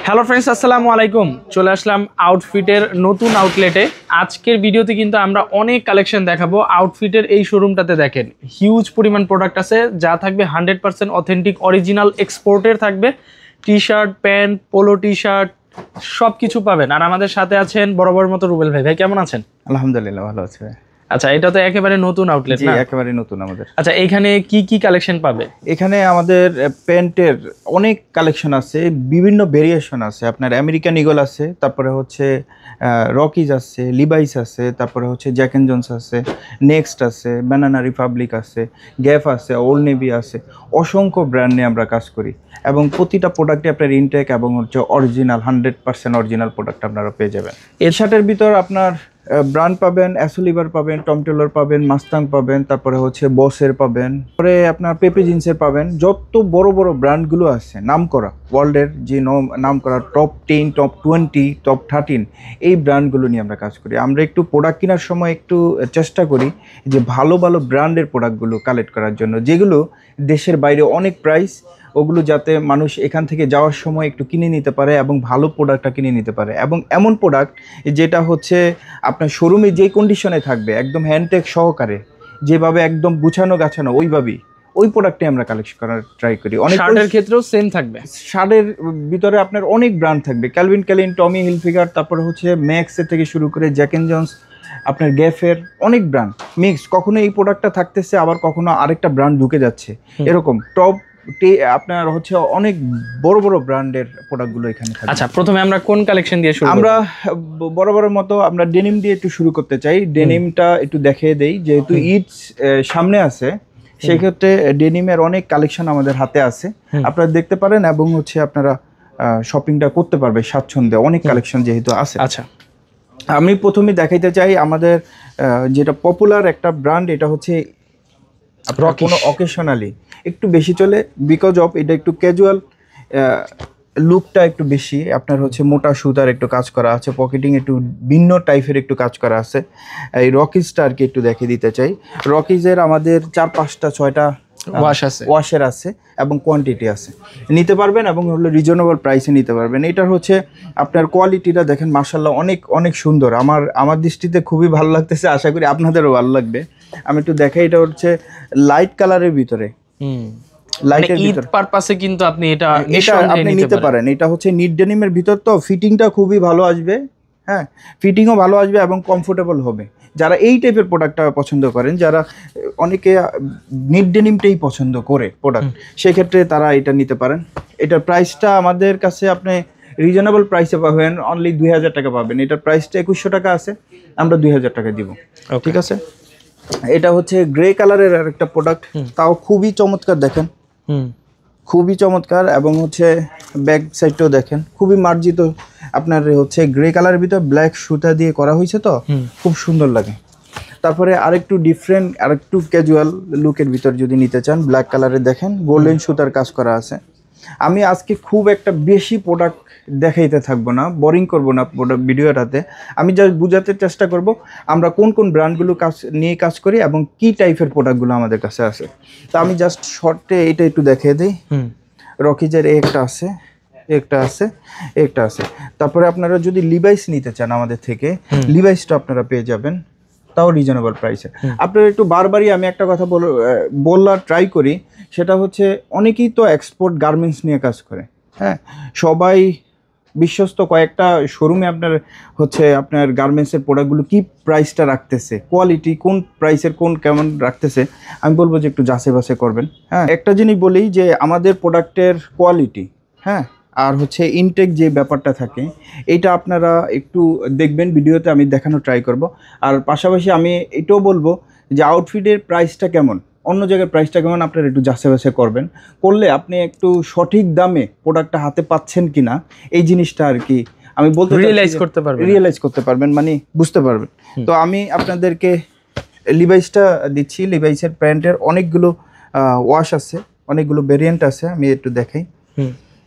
Hello friends, আসসালামু আলাইকুম। চলে আসলাম আউটফিটের নতুন আউটলেটে। আজকের ভিডিওতে কিন্তু আমরা অনেক কালেকশন দেখাবো। আউটফিটের এই শোরুমটাতে দেখেন হিউজ পরিমাণ প্রোডাক্ট আছে, যা থাকবে 100% অথেন্টিক অরিজিনাল এক্সপোর্টের থাকবে। T shirt, pant, polo T shirt সব কিছু পাবেন। আর আমাদের সাথে আছেন বরাবর মতো রুবেল ভাই। ভাই কেমন আছেন? আলহামদুলিল্লাহ ভালো আছে। আচ্ছা, এটা তো একেবারে নতুন আউটলেট না? একেবারে নতুন আমাদের। আচ্ছা, এখানে কি কি কালেকশন পাবে? এখানে আমাদের প্যান্টের অনেক কালেকশন আছে, বিভিন্ন ভেরিয়েশন আছে। আপনার আমেরিকান ইগল আছে, তারপরে হচ্ছে রকিজ আছে, লিভাইস আছে, তারপরে হচ্ছে জ্যাক এন্ড জোন্স আছে, নেক্সট আছে, ব্যানানা রিপাবলিক আছে, গ্যাপ আছে, ওল্ড নেভি আছে। অসংখ্য ব্র্যান্ড নিয়ে আমরা কাজ করি এবং প্রতিটা প্রোডাক্টে আপনার ইনটেক এবং হচ্ছে অরিজিনাল 100% অরিজিনাল প্রোডাক্ট আপনারা পেয়ে যাবেন। এর শার্টের ভিতর আপনার ব্র্যান্ড পাবেন, অ্যাসোলিভার পাবেন, টম টেলর পাবেন, মাস্তাং পাবেন, তারপরে হচ্ছে বসের পাবেন, তারপরে আপনার পেপি জিন্সের পাবেন। যত বড় বড় ব্র্যান্ডগুলো আছে নাম করা, ওয়ার্ল্ডের যে নাম করা টপ 10, টপ 20, টপ 13 এই ব্র্যান্ডগুলো নিয়ে আমরা কাজ করি। আমরা একটু প্রোডাক্ট কেনার সময় একটু চেষ্টা করি যে ভালো ভালো ব্র্যান্ডের প্রোডাক্টগুলো কালেক্ট করার জন্য, যেগুলো দেশের বাইরে অনেক প্রাইস, ওগুলো যাতে মানুষ এখান থেকে যাওয়ার সময় একটু কিনে নিতে পারে এবং ভালো প্রোডাক্টটা কিনে নিতে পারে। এবং এমন প্রোডাক্ট যেটা হচ্ছে আপনার শোরুমে যে কন্ডিশনে থাকবে একদম হ্যান্ডটেক সহকারে, যেভাবে একদম গুছানো গাছানো ওইভাবেই ওই প্রোডাক্টে আমরা কালেকশন করার ট্রাই করি। অনেক শার্টের ক্ষেত্রেও সেম থাকবে। শার্টের ভিতরে আপনার অনেক ব্র্যান্ড থাকবে, ক্যালভিন ক্লাইন, টমি হিলফিগার, তারপরে হচ্ছে ম্যাক্সের থেকে শুরু করে জ্যাক এন্ড জোন্স, আপনার গ্যাফের অনেক ব্র্যান্ড মিক্স। কখনো এই প্রোডাক্টটা থাকতেছে, আবার কখনো আরেকটা ব্র্যান্ড ঢুকে যাচ্ছে, এরকম টপ আপনার হচ্ছে অনেক বড় বড় ব্র্যান্ডের প্রোডাক্টগুলো এখানে থাকে। আচ্ছা, প্রথমে আমরা কোন কালেকশন দিয়ে শুরু করব? আমরা বরাবরের মতো আমরা ডেনিম দিয়ে একটু শুরু করতে চাই। ডেনিমটা একটু দেখিয়ে দেই, যেহেতু ঈদ সামনে আছে, সেই ক্ষেত্রে ডেনিমের অনেক কালেকশন আমাদের হাতে আছে, আপনারা দেখতে পারেন এবং হচ্ছে আপনারা শপিংটা করতে পারবে স্বাচ্ছন্দ্যে, অনেক কালেকশন যেহেতু আছে। আচ্ছা, আমি প্রথমে দেখাইতে চাই আমাদের যেটা পপুলার একটা ব্র্যান্ড, এটা হচ্ছে কোনো অকেশনালি একটু বেশি চলে, বিকজ অফ এটা একটু ক্যাজুয়াল লুকটা একটু বেশি। আপনার হচ্ছে মোটা সুতার একটু কাজ করা আছে, পকেটিং একটু ভিন্ন টাইপের একটু কাজ করা আছে। এই রকিজটা আর কি একটু দেখিয়ে দিতে চাই। রকিজের আমাদের 4-5টা 6টা ওয়াশের আছে এবং কোয়ান্টিটি আছে, নিতে পারবেন এবং হলো রিজনেবল প্রাইসে নিতে পারবেন। এটার হচ্ছে আপনার কোয়ালিটিটা দেখেন, মার্শাল্লাহ অনেক অনেক সুন্দর। আমার দৃষ্টিতে খুবই ভালো লাগতেছে, আশা করি আপনাদেরও ভালো লাগবে। আমি একটু দেখাই, এটা হচ্ছে লাইট কালারের ভিতরে, লাইটের ভিতর পারপাসে কিন্তু আপনি এটা আপনি নিতে পারেন। এটা হচ্ছে নিট ডেনিমের ভিতর, তো ফিটিংটা খুবই ভালো আসবে। হ্যাঁ, ফিটিংও ভালো আসবে এবং কমফোর্টেবল হবে। যারা এই টাইপের প্রোডাক্টটা পছন্দ করেন, যারা অনেকে নিট ডেনিমটাই পছন্দ করে প্রোডাক্ট, সেক্ষেত্রে তারা এটা নিতে পারেন। এটার প্রাইসটা আমাদের কাছে আপনি রিজনেবল প্রাইসে পাবেন, অনলি 2000 টাকা পাবেন। এটার প্রাইসটা 2100 টাকা আছে, আমরা 2000 টাকা দিব। ঠিক আছে। এটা হচ্ছে গ্রে কালারের আর একটা প্রোডাক্ট, তাও খুবই চমৎকার, দেখেন খুবই চমৎকার। এবং হচ্ছে ব্যাক সাইডটাও দেখেন খুবই মার্জিত, আপনার হচ্ছে গ্রে কালারের ভিতর ব্ল্যাক সুতা দিয়ে করা হয়েছে, তো খুব সুন্দর লাগে। তারপরে আরেকটু ডিফারেন্ট, আরেকটু ক্যাজুয়াল লুকের ভিতর যদি নিতে চান, ব্ল্যাক কালারের দেখেন গোল্ডেন সুতার কাজ করা আছে। আমি আজকে খুব একটা বেশি প্রোডাক্ট দেখাইতে থাকবো না, বোরিং করবো না ভিডিওটাতে। আমি জাস্ট বুঝাতে চেষ্টা করব আমরা কোন কোন ব্র্যান্ডগুলো নিয়ে কাজ করি এবং কি টাইপের প্রোডাক্টগুলো আমাদের কাছে আছে। তো আমি জাস্ট শর্টে এটা একটু দেখিয়ে দিই। রকিজের একটা আছে, একটা আছে, একটা আছে। তারপরে আপনারা যদি লিভাইস নিতে চান আমাদের থেকে, লিভাইসটা আপনারা পেয়ে যাবেন, তাও রিজনেবল প্রাইসে। আপনারা একটু বারবারই আমি একটা কথা বলার ট্রাই করি, সেটা হচ্ছে অনেকেই তো এক্সপোর্ট গার্মেন্টস নিয়ে কাজ করে। হ্যাঁ, সবাই বিশ্বস্ত কয়েকটা শোরুমে আপনার হচ্ছে আপনার গার্মেন্টসের প্রোডাক্টগুলো কি প্রাইসটা রাখতেছে, কোয়ালিটি কোন প্রাইসের কোন কেমন রাখতেছে, আমি বলবো যে একটু যাচাই বাছাই করবেন। হ্যাঁ, একটা জিনিস বলি যে আমাদের প্রোডাক্টের কোয়ালিটি, হ্যাঁ, আর হচ্ছে ইনটেক যে ব্যাপারটা থাকে, এইটা আপনারা একটু দেখবেন ভিডিওতে, আমি দেখানো ট্রাই করব। আর পাশাপাশি আমি এটাও বলবো যে আউটফিটের প্রাইসটা কেমন, অন্য জায়গায় প্রাইসটা কেমন, আপনারা একটু যাচাই বাছাই করবেন। করলে আপনি একটু সঠিক দামে প্রোডাক্টটা হাতে পাচ্ছেন কিনা, এই জিনিসটা আর কি আমি বলতে রিয়েলাইজ করতে পারবেন, মানে বুঝতে পারবেন। তো আমি আপনাদেরকে লিভাইসটা দিচ্ছি। লিভাইসের প্যান্টের অনেকগুলো ওয়াশ আছে, অনেকগুলো ভেরিয়েন্ট আছে, আমি একটু দেখাই।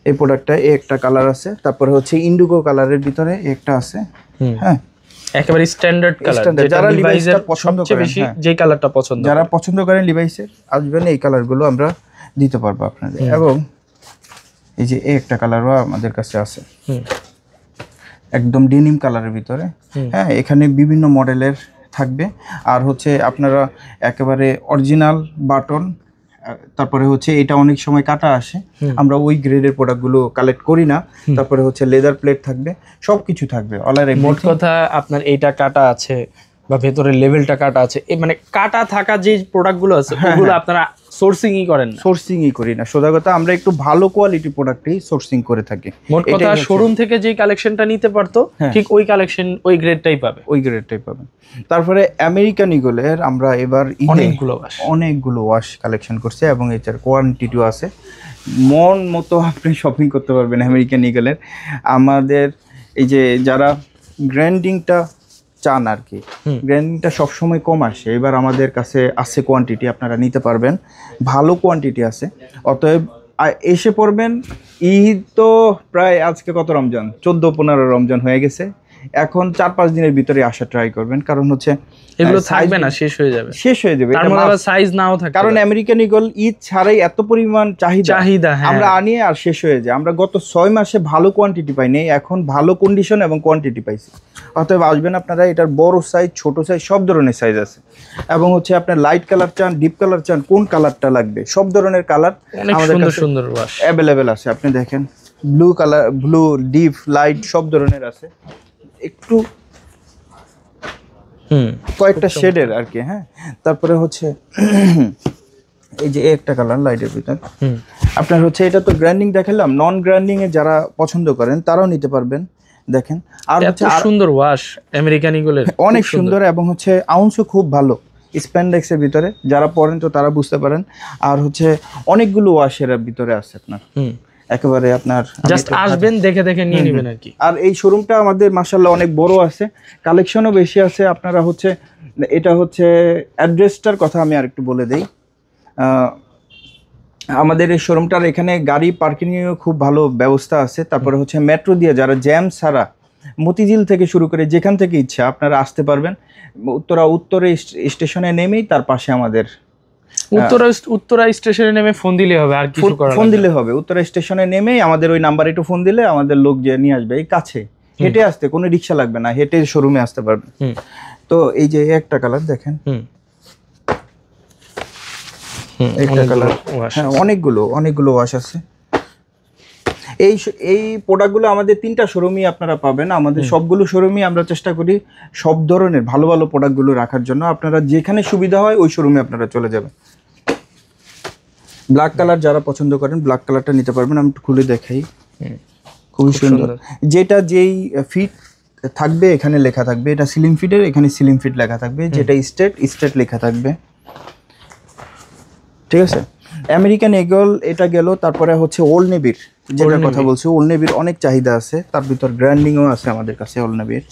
এই প্রোডাক্টটা একটা কালার আছে, তারপরে হচ্ছে ইন্ডিগো কালারের ভিতরে একটা আছে। হ্যাঁ, একেবারে স্ট্যান্ডার্ড কালার, যারা লিভাইসের পছন্দ করেন, বেশি যে কালারটা পছন্দ, যারা পছন্দ করেন লিভাইসের, আসবেন, এই কালারগুলো আমরা দিতে পারবো আপনাদের। এবং এই যে একটা কালারও আমাদের কাছে আছে। একদম ডেনিম কালারের ভিতরে। হ্যাঁ, এখানে বিভিন্ন মডেলের থাকবে। আর হচ্ছে আপনারা একেবারে অরিজিনাল বাটন, তারপরে হচ্ছে এটা অনেক সময় কাটা আসে, আমরা ওই গ্রেডের প্রোডাক্টগুলো কালেক্ট করি না। তারপরে হচ্ছে লেদার প্লেট থাকবে, সব কিছু থাকবে। মোট কথা আপনার এইটা কাটা আছে বা ভেতরের লেভেলটা কাটা আছে, মানে কাটা থাকা যে প্রোডাক্টগুলো আছে ওগুলো আপনারা সোর্সিংই করেন না? সোর্সিংই করি না, সোজা কথা আমরা একটু ভালো কোয়ালিটি প্রোডাক্টই সোর্সিং করে থাকি। মোট কথা শোরুম থেকে যে কালেকশনটা নিতে পারতো ঠিক ওই কালেকশন ওই গ্রেডটাই পাবে, ওই গ্রেডটাই পাবেন। তারপরে আমেরিকান ইগলের আমরা এবার অনেকগুলো ওয়াশ কালেকশন করছি এবং এটার কোয়ান্টিটিও আছে। মন মতো আপনি শপিং করতে পারবেন আমেরিকান ইগলের। আমাদের এই যে যারা গ্র্যান্ডিংটা চান আর কি, গ্র্যান্ডিংটা সবসময় কম আসে, এবার আমাদের কাছে আছে কোয়ান্টিটি, আপনারা নিতে পারবেন, ভালো কোয়ান্টিটি আছে। অতএব এসে পড়বেন। ঈদ তো প্রায় আজকে কত রমজান, 14-15 রমজান হয়ে গেছে, এখন 4-5 দিনের ভিতরে আসা ট্রাই করবেন। কারণ হচ্ছে এগুলো থাকবে না, শেষ হয়ে যাবে। তার মধ্যে আবার সাইজ নাও থাকে, কারণ আমেরিকান ইগল ঈদ ছাড়াই এত পরিমাণ চাহিদা আমরা আনিয়ে আর শেষ হয়ে যায়। আমরা গত 6 মাসে ভালো কোয়ান্টিটি পাইনি, এখন ভালো কন্ডিশন এবং কোয়ান্টিটি পাইছি। অতএব আসবেন আপনারা, এটার বড় সাইজ, ছোট সাইজ, সব ধরনের সাইজ আছে। এবং হচ্ছে আপনার লাইট কালার চান, ডিপ কালার চান, কোন কালারটা লাগবে, সব ধরনের কালার আমাদের কাছে সুন্দর অ্যাভেলেবেল আছে। আপনি দেখেন blue colour, blue, deep, light সব ধরনের আছে, একটু কয়েকটা শেডের আর কি। হ্যাঁ, তারপরে হচ্ছে এই যে একটা কালার লাইটের ভিতর আপনার হচ্ছে, এটা তো গ্র্যান্ডিং দেখালাম, নন গ্র্যান্ডিং এ যারা পছন্দ করেন তারাও নিতে পারবেন। দেখেন আর হচ্ছে সুন্দর ওয়াশ আমেরিকান ইগলের, অনেক সুন্দর, এবং হচ্ছে আউন্সও খুব ভালো স্প্যান্ডেক্সের ভিতরে, যারা পরেন তো তারা বুঝতে পারেন। আর হচ্ছে অনেকগুলো ওয়াশের ভিতরে আছে আপনার, একেবারে আপনার জাস্ট আসবেন, দেখে দেখে নিয়ে নেবেন আর কি। আর এই শোরুমটা আমাদের মাশাআল্লাহ অনেক বড় আছে, কালেকশনও বেশি আছে। আপনারা হচ্ছে, এটা হচ্ছে অ্যাড্রেসটার কথা আমি আরেকটু বলে দেই। আমাদের এই শোরুমটার এখানে গাড়ি পার্কিংয়েও খুব ভালো ব্যবস্থা আছে। তারপরে হচ্ছে মেট্রো দিয়ে যারা জ্যাম ছাড়া মতিঝিল থেকে শুরু করে যেখান থেকে ইচ্ছা আপনারা আসতে পারবেন। উত্তরে স্টেশনে নেমেই তার পাশে আমাদের উত্তরা স্টেশনে নেমে ফোন দিলে হবে, আর কিছু করার ফোন দিলে হবে। উত্তরা স্টেশনে নেমেই আমাদের ওই নাম্বারে একটু ফোন দিলে আমাদের লোক যে নিয়ে আসবে। এই কাছে হেঁটে আসতে, কোনো রিক্সা লাগবে না, হেঁটে শোরুমে আসতে পারবেন। তো এই যে একটা কালার দেখেন, একটা কালার, হ্যাঁ অনেকগুলো ওয়াশ আছে। এই প্রোডাক্টগুলো আমাদের 3টা শোরুমই আপনারা পাবেন। আমাদের সবগুলো শোরুমই আমরা চেষ্টা করি সব ধরনের ভালো ভালো প্রোডাক্টগুলো রাখার জন্য। আপনারা যেখানে সুবিধা হয় ওই শোরুমে আপনারা চলে যাবেন। ব্ল্যাক কালার যারা পছন্দ করেন ব্ল্যাক কালারটা নিতে পারবেন। আমি একটু খুলে দেখাই, খুবই সুন্দর। যেটা যেই ফিট থাকবে এখানে লেখা থাকবে, এটা সিলিং ফিটের, এখানে সিলিং ফিট লেখা থাকবে। যেটা স্টেট লেখা থাকবে, ঠিক আছে। আমেরিকান ইগল এটা গেল। তারপরে হচ্ছে ওল্ড নেভির, যেটা কথা বলছি, ওল্ড নেভির অনেক চাহিদা আছে, তার ভিতর গ্র্যান্ডিংও আছে আমাদের কাছে ওল্ড নেভির।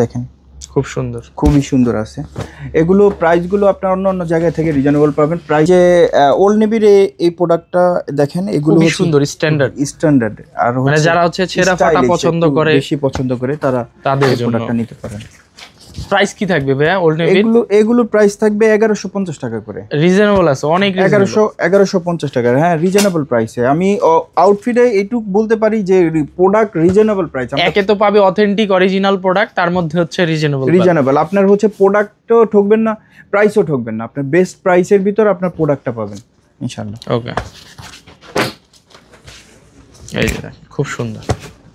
দেখেন খুব সুন্দর, খুবই সুন্দর আছে। এগুলো প্রাইসগুলো আপনার অন্য জায়গা থেকে রিজনেবল পাবেন। প্রাইসে ওল্ড নেভির এই প্রোডাক্টটা দেখেন, এগুলো খুব সুন্দর, স্ট্যান্ডার্ড। আর মানে যারা হচ্ছে ছেঁড়া ফাটা পছন্দ করে, বেশি পছন্দ করে, তারা তাদের জন্য প্রোডাক্টটা নিতে পারেন। প্রাইস কি থাকবে ভাইয়া ওল্ড নেভির? এগুলো প্রাইস থাকবে 1150 টাকা করে। রিজনেবল আছে, অনেক 1150 টাকা। হ্যাঁ, রিজনেবল প্রাইসে। আমি আউটফিটে এইটুকু বলতে পারি যে প্রোডাক্ট রিজনেবল প্রাইস। একে তো পাবে অথেন্টিক অরিজিনাল প্রোডাক্ট, তার মধ্যে হচ্ছে রিজনেবল। আপনার হচ্ছে প্রোডাক্টও ঠকবেন না, প্রাইসও ঠকবেন না। আপনার বেস্ট প্রাইসের ভিতর আপনার প্রোডাক্টটা পাবেন ইনশাআল্লাহ। ওকে, এই যে খুব সুন্দর।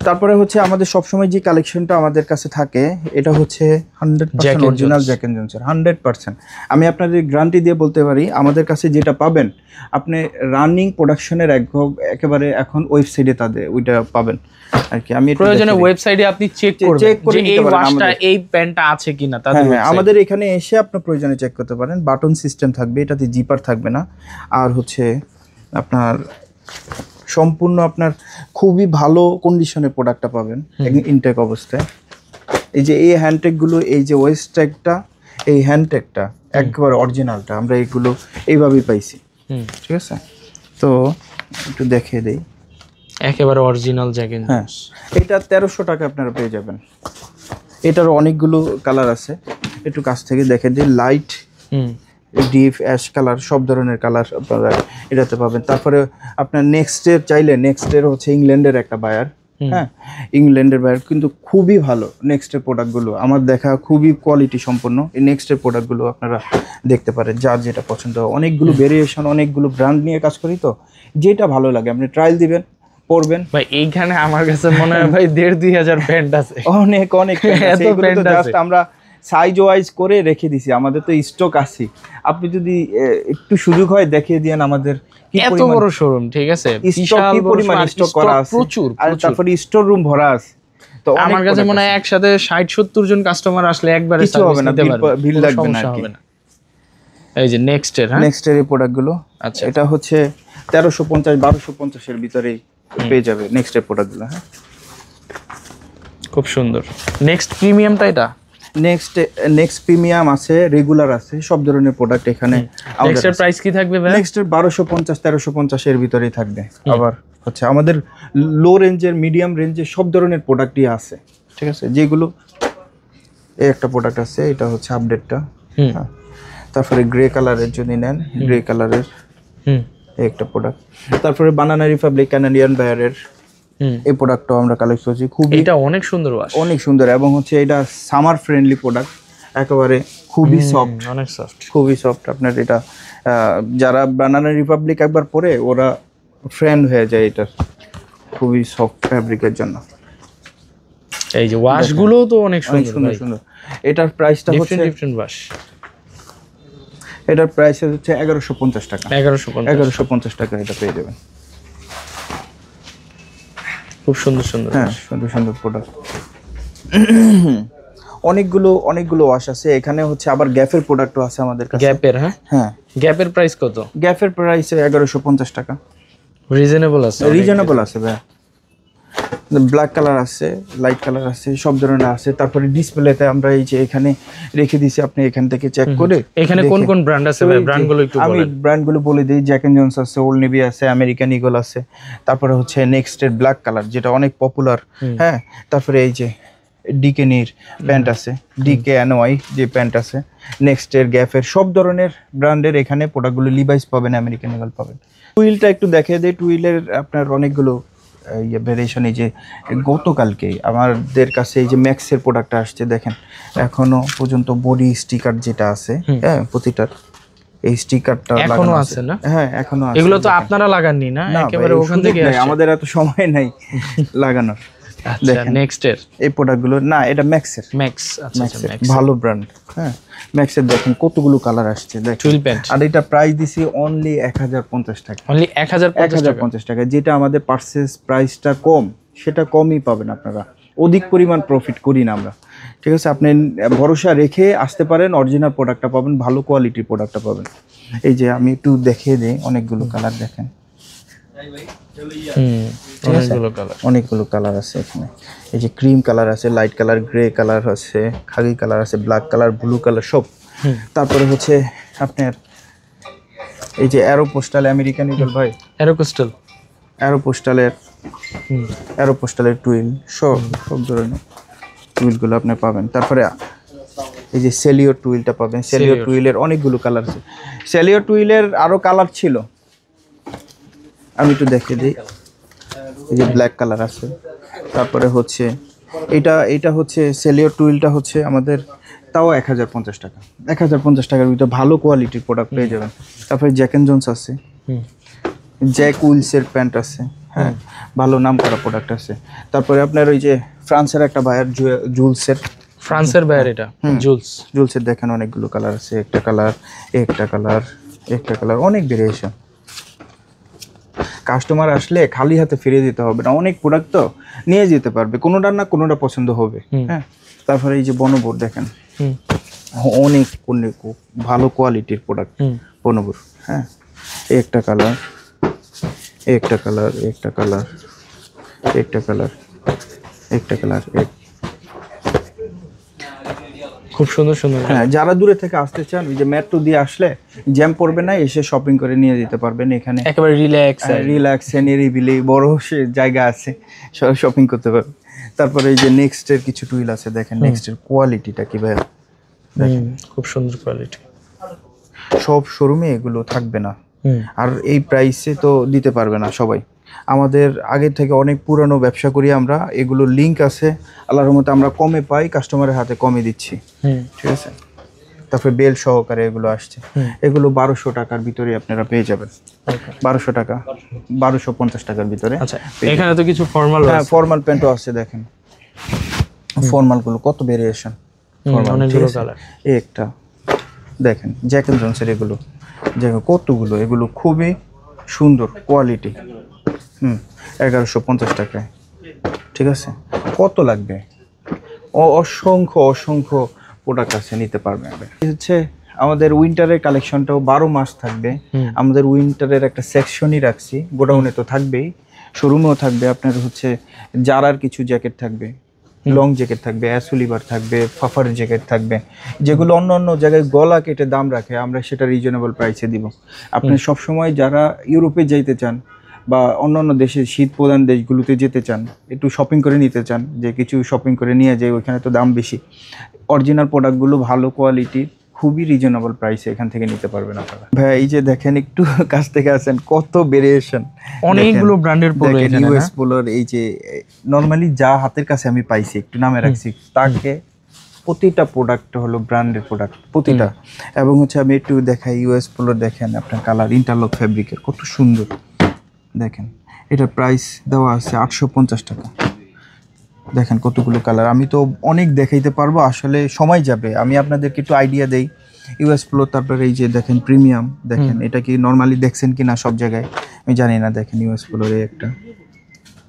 তারপরে হচ্ছে আমাদের সবসময় যে কালেকশনটা আমাদের কাছে থাকে, এটা হচ্ছে 100% অরিজিনাল জ্যাক এন্ড জোনসের 100%। আমি আপনাদের গ্যারান্টি দিয়ে বলতে পারি, আমাদের কাছে যেটা পাবেন আপনি রানিং প্রোডাকশনের একেবারে এখন ওয়েবসাইটে তাদের ওইটা পাবেন আর কি। আমি প্রয়োজনে ওয়েবসাইটে আপনি চেক করবেন যে এই ওয়াশটা, এই প্যান্টটা আছে কিনা তাদের। হ্যাঁ, আমাদের এখানে এসে আপনার প্রয়োজনে চেক করতে পারেন। বাটন সিস্টেম থাকবে, এটাতে জিপার থাকবে না। আর হচ্ছে আপনার সম্পূর্ণ আপনার খুবই ভালো কন্ডিশনের প্রোডাক্টটা পাবেন ইনটেক অবস্থায়। এই যে এই হ্যান্ডটেকগুলো, এই যে ওয়েস্ট ট্যাগটা, এই হ্যান্ডটেকটা একবার অরিজিনালটা আমরা এইগুলো এইভাবেই পাইছি, ঠিক আছে। তো একটু দেখিয়ে দেই, একেবারে অরিজিনাল জ্যাক এন্ড জোনস। এটা 1300 টাকা আপনারা পেয়ে যাবেন। এটারও অনেকগুলো কালার আছে, একটু কাছ থেকে দেখে দিই। লাইট, ডিপ, অ্যাশ কালার, সব ধরনের কালার আপনারা এটাতে পাবেন। তারপরে আপনার নেক্সটের চাইলে, নেক্সটের হচ্ছে ইংল্যান্ডের একটা বায়ার, হ্যাঁ, ইংল্যান্ডের বাইরে কিন্তু খুবই ভালো নেক্সটের প্রোডাক্টগুলো। আমার দেখা খুবই কোয়ালিটি সম্পন্ন। এই নেক্সটের প্রোডাক্টগুলো আপনারা দেখতে পারেন, যার যেটা পছন্দ হয়। অনেকগুলো ভেরিয়েশন, অনেকগুলো ব্র্যান্ড নিয়ে কাজ করি, তো যেটা ভালো লাগে আপনি ট্রায়াল দিবেন, পরবেন। ভাই এইখানে আমার কাছে মনে হয় ভাই 1,500-2,000 প্যান্ট আছে, অনেক অনেক এত প্যান্ট আছে। জাস্ট আমরা সাইজ ওয়াইজ করে রেখে দিছি, আমাদের তো স্টক আছে। আপনি যদি একটু সুযোগ হয় দেখিয়ে দিয়েন আমাদের কি এত পরিমাণ বড় শোরুম, ঠিক আছে, স্টক, কি পরিমাণ স্টক করা আছে, প্রচুর। আর তারপরে স্টোর রুম ভরা আছে। তো আমার কাছে মনে হয় একসাথে 60-70 জন কাস্টমার আসলে একবারে কিছু হবে না, ভিড় লাগবে না আর কি। এই যে নেক্সটের, হ্যাঁ নেক্সটের এই প্রোডাক্টগুলো, আচ্ছা এটা হচ্ছে 1350-1250 এর ভিতরে পেয়ে যাবে নেক্সটের প্রোডাক্টগুলো। হ্যাঁ, খুব সুন্দর। নেক্সট প্রিমিয়ামটা এটা, নেক্সট প্রিমিয়াম আছে, রেগুলার আছে, সব ধরনের প্রোডাক্ট এখানে। নেক্সটের প্রাইস কি থাকবে ভাই? নেক্সটের 1250-1350 এর ভিতরেই থাকবে। আবার হচ্ছে আমাদের লো রেঞ্জের, মিডিয়াম রেঞ্জের সব ধরনের প্রোডাক্টই আছে, ঠিক আছে। যেগুলো এই একটা প্রোডাক্ট আছে, এটা হচ্ছে আপডেটটা। হ্যাঁ, তারপরে গ্রে কালারের যদি নেন, গ্রে কালারের এই একটা প্রোডাক্ট। তারপরে বানানা রিপাবলিক কানাডিয়ান বায়ারের এই প্রোডাক্টটাও আমরা কালেক্ট করছি। খুবই, এটা অনেক সুন্দর ওয়াশ, অনেক সুন্দর, এবং হচ্ছে এটা সামার ফ্রেন্ডলি প্রোডাক্ট, একেবারে খুবই সফট, অনেক সফট, খুবই সফট। আপনার এটা যারা বানানা রিপাবলিক একবার পরে ওরা ফ্রেন্ড হয়ে যায়, এটা খুবই সফট ফ্যাব্রিকের জন্য। এই যে ওয়াশ গুলো তো অনেক সুন্দর সুন্দর সুন্দর। এটার প্রাইসটা হচ্ছে ডিফারেন্ট ওয়াশ, এটার প্রাইস হচ্ছে 1150 টাকা। 1150 টাকা এটা পেয়ে যাবেন। খুব সুন্দর সুন্দর, হ্যাঁ, সুন্দর সুন্দর প্রোডাক্ট। অনেকগুলো ওয়াশ আছে এখানে। হচ্ছে আবার গ্যাপের প্রোডাক্টও আছে আমাদের কাছে। গ্যাপের, হ্যাঁ হ্যাঁ, গ্যাপের প্রাইস কত? গ্যাপের প্রাইস 1150 টাকা। রিজনেবল আছে, রিজনেবল আছে ভাই। ব্ল্যাক কালার আছে, লাইট কালার আছে, সব ধরনের আছে। তারপরে ডিসপ্লেতে আমরা এই যে এখানে রেখে দিছি, আপনি এখান থেকে চেক করে। এখানে কোন কোন ব্র্যান্ড আছে ভাই? ব্র্যান্ডগুলো একটু বলেন। আমি ব্র্যান্ডগুলো বলে দিই, জ্যাক এন্ড জনস আছে, ওল্ড নেভি আছে, আমেরিকান ইগল আছে। তারপরে হচ্ছে নেক্সটের ব্ল্যাক কালার, যেটা অনেক পপুলার। হ্যাঁ, তারপরে এই যে ডিকেনির প্যান্ট আছে, ডিকে এনওয়াই যে প্যান্ট আছে। নেক্সটের, গ্যাপের, সব ধরনের ব্র্যান্ডের এখানে প্রোডাক্টগুলো। লিভাইস পাবেন, আমেরিকান ইগল পাবেন। টুইলটা একটু দেখিয়ে দেয়। টুইলের আপনার অনেকগুলো ভেরিয়েশন। এই যে গতকালকে আমাদের কাছে এই যে ম্যাক্সের প্রোডাক্টটা আসছে, দেখেন এখনো পর্যন্ত বডি স্টিকার যেটা আছে, হ্যাঁ, প্রতিটার এই স্টিকারটা এখনো আছে না? হ্যাঁ, এখনো আছে। এগুলো তো আপনারা লাগাননি না, একেবারে ওখান থেকে আসে? আমাদের এত সময় নাই লাগানোর। আচ্ছা, নেক্সটের এই প্রোডাক্টগুলো না, এটা ম্যাক্সের। ম্যাক্স, আচ্ছা ম্যাক্স, ভালো ব্র্যান্ড। হ্যাঁ, ম্যাক্সের দেখেন কতগুলো কালার আসছে, দেখেন। Twill pant. আর এটা প্রাইস দিছি অনলি 1050 টাকা। অনলি 1050 টাকা। যেটা আমাদের পারচেজ প্রাইসটা কম, সেটা কমই পাবেন আপনারা। অধিক পরিমাণ প্রফিট করি না আমরা, ঠিক আছে। আপনি ভরসা রেখে আসতে পারেন, অরিজিনাল প্রোডাক্টটা পাবেন, ভালো কোয়ালিটির প্রোডাক্টটা পাবেন। এই যে আমি একটু দেখিয়ে দিই, অনেকগুলো কালার দেখেন। অনেকগুলো কালার আছে এখানে। এই যে ক্রিম কালার আছে, লাইট কালার, গ্রে কালার আছে, খাকি কালার আছে, ব্ল্যাক কালার, ব্লু কালার, সব। তারপরে হচ্ছে আপনার এই যে অ্যারো পোস্টাল, আমেরিকান ইগল ভাই, অ্যারো পোস্টালের টুইল, সব ধরনের টুইলগুলো আপনি পাবেন। তারপরে এই যে সেলিও টুইলটা পাবেন। সেলিও টুইলের অনেকগুলো কালার আছে। সেলিও টুইলের আরো কালার ছিল, আমি একটু দেখিয়ে দিই। এই যে ব্ল্যাক কালার আছে। তারপরে হচ্ছে এটা হচ্ছে সেলিও টুইলটা হচ্ছে আমাদের, তাও 1050 টাকা। 1050 টাকার ভিতরে ভালো কোয়ালিটির প্রোডাক্ট পেয়ে যাবেন। তারপরে জ্যাক এন্ড জোন্স আছে, জ্যাক উইলসের প্যান্ট আছে, হ্যাঁ, ভালো নাম করা প্রোডাক্ট আছে। তারপরে আপনার ওই যে ফ্রান্সের একটা বায়ার, জুলসের, ফ্রান্সের বায়ার, এটা জুলসের দেখেন অনেকগুলো কালার আছে। একটা কালার, অনেক ভেরিয়েশন। কাস্টমার আসলে খালি হাতে ফিরে যেতে হবে না, অনেক প্রোডাক্ট তো নিয়ে যেতে পারবে, কোনোটা না কোনোটা পছন্দ হবে। হ্যাঁ, তারপরে এই যে বনবোর দেখেন, অনেক ভালো কোয়ালিটির প্রোডাক্ট বনবোর। হ্যাঁ, একটা কালার, খুব সুন্দর সুন্দর। হ্যাঁ, যারা দূরে থেকে আসতে চান, ওই যে মেট্রো দিয়ে আসলে জ্যাম পড়বে না, এসে শপিং করে নিয়ে যেতে পারবেন। এখানে একেবারে রিল্যাক্স নিরিবিলি বড় জায়গা আছে, শপিং করতে পারবেন। তারপরে এই যে নেক্সটের কিছু টুইল আছে, দেখেন নেক্সটের কোয়ালিটিটা কি ভাই, খুব সুন্দর কোয়ালিটি। সব শোরুমে এগুলো থাকবে না, আর এই প্রাইসে তো দিতে পারবে না সবাই। আমাদের আগে থেকে অনেক পুরানো ব্যবসা করি আমরা, এগুলো লিঙ্ক আছে, আল্লাহর রহমতে আমরা কমে পাই, কাস্টমারের হাতে কমে দিচ্ছি। ঠিক আছে, তারপরে বেল সহকারে এগুলো আসছে, এগুলো 1200 টাকার ভিতরে আপনারা পেয়ে যাবেন। 1200 টাকা, 1250 টাকার ভিতরে। আচ্ছা, এখানে তো কিছু ফর্মাল, হ্যাঁ ফর্মাল প্যান্টও আছে, দেখেন ফর্মালগুলো কত ভেরিয়েশন, অনেকগুলো কালার। এই একটা দেখেন জ্যাক এন্ড জনসের, এগুলো দেখেন কতগুলো, এগুলো খুবই সুন্দর কোয়ালিটি। 1150 টাকায়। ঠিক আছে, কত লাগবে? অসংখ্য অসংখ্য প্রোডাক্ট আছে, নিতে পারবেন। হচ্ছে আমাদের উইন্টারের কালেকশনটাও 12 মাস থাকবে। আমাদের উইন্টারের একটা সেকশনই রাখছি, গোডাউনে তো থাকবেই, শোরুমেও থাকবে। আপনার হচ্ছে জারার কিছু জ্যাকেট থাকবে, লং জ্যাকেট থাকবে, অ্যাসুলিভার থাকবে, ফাফার জ্যাকেট থাকবে, যেগুলো অন্য অন্য জায়গায় গলা কেটে দাম রাখে, আমরা সেটা রিজনেবল প্রাইসে দিব। আপনি সবসময় যারা ইউরোপে যাইতে চান বা অন্য অন্য দেশে শীত প্রধান দেশগুলোতে যেতে চান, একটু শপিং করে নিতে চান, যে কিছু শপিং করে নিয়ে যায়, ওইখানে তো দাম বেশি, অরিজিনাল প্রোডাক্টগুলো ভালো কোয়ালিটির, খুবই রিজনেবল প্রাইসে এখান থেকে নিতে পারবেন আপনারা। ভাই এই যে দেখেন, একটু কাছ থেকে আছেন, কত ভেরিয়েশন, অনেকগুলো ব্র্যান্ডের পোলো, ইউএস পোলোর। এই যে নরমালি যা হাতের কাছে আমি পাইছি, একটু নামে রাখছি, তাকে প্রতিটা প্রোডাক্ট হলো ব্র্যান্ডের প্রোডাক্ট প্রতিটা। এবং হচ্ছে আমি একটু দেখাই, ইউএস পোলোর দেখেন আপনার কালার, ইন্টারলক ফ্যাব্রিকের, কত সুন্দর দেখেন। এটার প্রাইস দেওয়া আছে 850 টাকা। দেখেন কতগুলো কালার, আমি তো অনেক দেখাইতে পারবো, আসলে সময় যাবে। আমি আপনাদেরকে একটু আইডিয়া দেই। ইউএস পোলো, তারপরে এই যে দেখেন প্রিমিয়াম, দেখেন এটা কি নর্মালি দেখছেন কি না সব জায়গায় আমি জানি না। দেখেন ইউএস পোলোর এই একটা,